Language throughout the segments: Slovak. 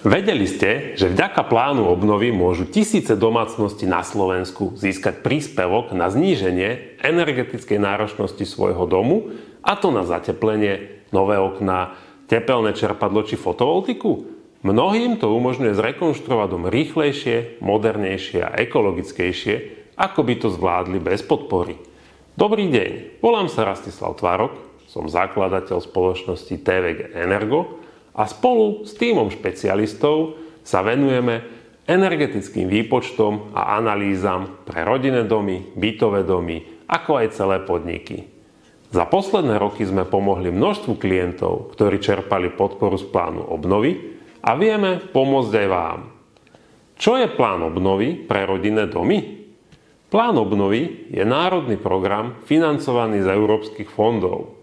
Vedeli ste, že vďaka plánu obnovy môžu tisíce domácností na Slovensku získať príspevok na zníženie energetickej náročnosti svojho domu, a to na zateplenie, nové okná, tepelné čerpadlo či fotovoltiku? Mnohým to umožňuje zrekonštruovať dom rýchlejšie, modernejšie a ekologickejšie, ako by to zvládli bez podpory. Dobrý deň, volám sa Rastislav Tvarok, som zakladateľ spoločnosti TVG Energo a spolu s tímom špecialistov sa venujeme energetickým výpočtom a analýzam pre rodinné domy, bytové domy, ako aj celé podniky. Za posledné roky sme pomohli množstvu klientov, ktorí čerpali podporu z plánu obnovy a vieme pomôcť aj vám. Čo je plán obnovy pre rodinné domy? Plán obnovy je národný program financovaný z európskych fondov.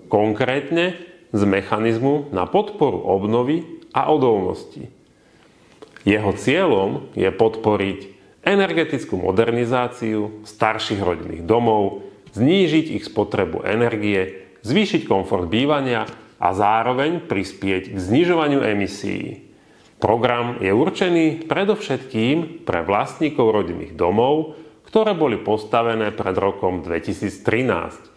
Konkrétne z mechanizmu na podporu obnovy a odolnosti. Jeho cieľom je podporiť energetickú modernizáciu starších rodinných domov, znížiť ich spotrebu energie, zvýšiť komfort bývania a zároveň prispieť k znižovaniu emisií. Program je určený predovšetkým pre vlastníkov rodinných domov, ktoré boli postavené pred rokom 2013.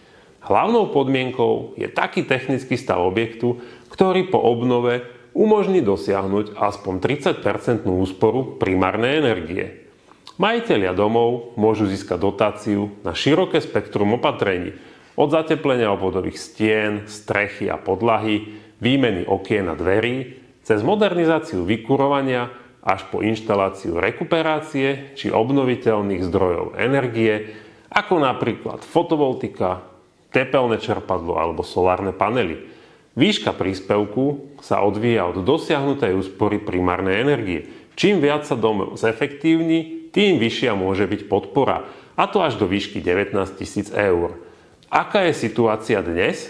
Hlavnou podmienkou je taký technický stav objektu, ktorý po obnove umožní dosiahnuť aspoň 30% úsporu primárnej energie. Majitelia domov môžu získať dotáciu na široké spektrum opatrení, od zateplenia obvodových stien, strechy a podlahy, výmeny okien a dverí, cez modernizáciu vykurovania až po inštaláciu rekuperácie či obnoviteľných zdrojov energie, ako napríklad fotovoltika, tepelné čerpadlo alebo solárne panely. Výška príspevku sa odvíja od dosiahnutej úspory primárnej energie. Čím viac sa dom zefektívni, tým vyššia môže byť podpora, a to až do výšky 19 000 eur. Aká je situácia dnes?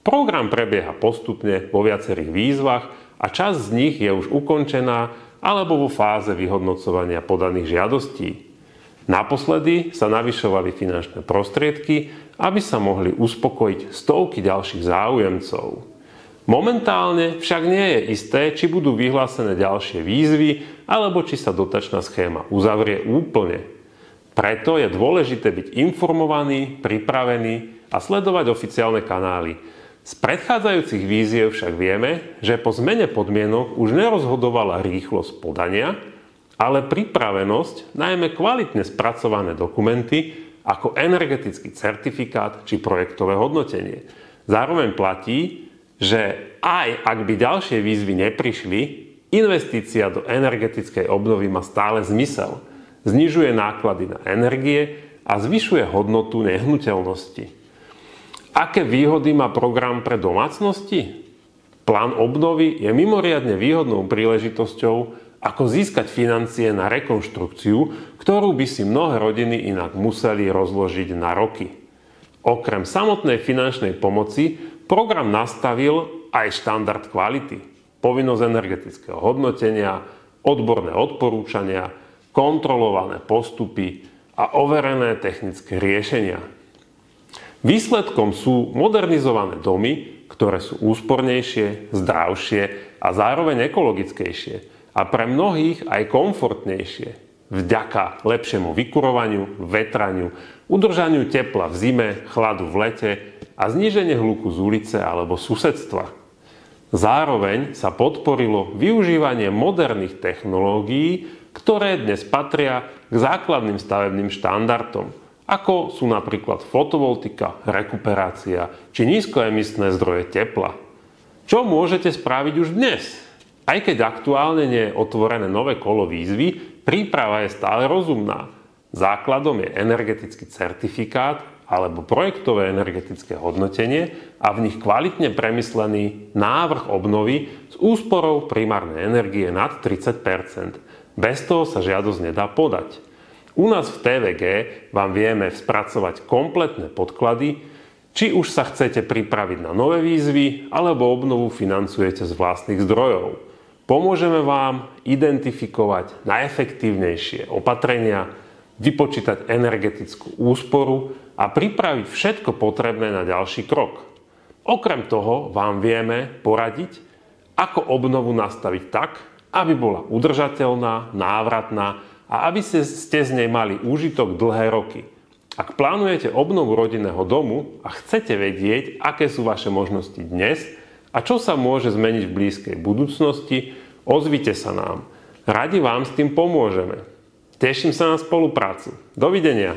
Program prebieha postupne vo viacerých výzvach a časť z nich je už ukončená alebo vo fáze vyhodnocovania podaných žiadostí. Naposledy sa navyšovali finančné prostriedky, aby sa mohli uspokojiť stovky ďalších záujemcov. Momentálne však nie je isté, či budú vyhlásené ďalšie výzvy, alebo či sa dotačná schéma uzavrie úplne. Preto je dôležité byť informovaný, pripravený a sledovať oficiálne kanály. Z predchádzajúcich výziev však vieme, že po zmene podmienok už nerozhodovala rýchlosť podania, ale pripravenosť, najmä kvalitne spracované dokumenty, ako energetický certifikát či projektové hodnotenie. Zároveň platí, že aj ak by ďalšie výzvy neprišli, investícia do energetickej obnovy má stále zmysel. Znižuje náklady na energie a zvyšuje hodnotu nehnuteľnosti. Aké výhody má program pre domácnosti? Plán obnovy je mimoriadne výhodnou príležitosťou, ako získať financie na rekonštrukciu, ktorú by si mnohé rodiny inak museli rozložiť na roky. Okrem samotnej finančnej pomoci program nastavil aj štandard kvality, povinnosť energetického hodnotenia, odborné odporúčania, kontrolované postupy a overené technické riešenia. Výsledkom sú modernizované domy, ktoré sú úspornejšie, zdravšie a zároveň ekologickejšie. A pre mnohých aj komfortnejšie, vďaka lepšiemu vykurovaniu, vetraniu, udržaniu tepla v zime, chladu v lete a zníženie hluku z ulice alebo susedstva. Zároveň sa podporilo využívanie moderných technológií, ktoré dnes patria k základným stavebným štandardom, ako sú napríklad fotovoltika, rekuperácia či nízkoemisné zdroje tepla. Čo môžete spraviť už dnes? Aj keď aktuálne nie je otvorené nové kolo výzvy, príprava je stále rozumná. Základom je energetický certifikát alebo projektové energetické hodnotenie a v nich kvalitne premyslený návrh obnovy s úsporou primárnej energie nad 30%. Bez toho sa žiadosť nedá podať. U nás v TVG vám vieme spracovať kompletné podklady, či už sa chcete pripraviť na nové výzvy alebo obnovu financujete z vlastných zdrojov. Pomôžeme vám identifikovať najefektívnejšie opatrenia, vypočítať energetickú úsporu a pripraviť všetko potrebné na ďalší krok. Okrem toho vám vieme poradiť, ako obnovu nastaviť tak, aby bola udržateľná, návratná a aby ste z nej mali úžitok dlhé roky. Ak plánujete obnovu rodinného domu a chcete vedieť, aké sú vaše možnosti dnes a čo sa môže zmeniť v blízkej budúcnosti, ozvite sa nám. Radi vám s tým pomôžeme. Teším sa na spoluprácu. Dovidenia.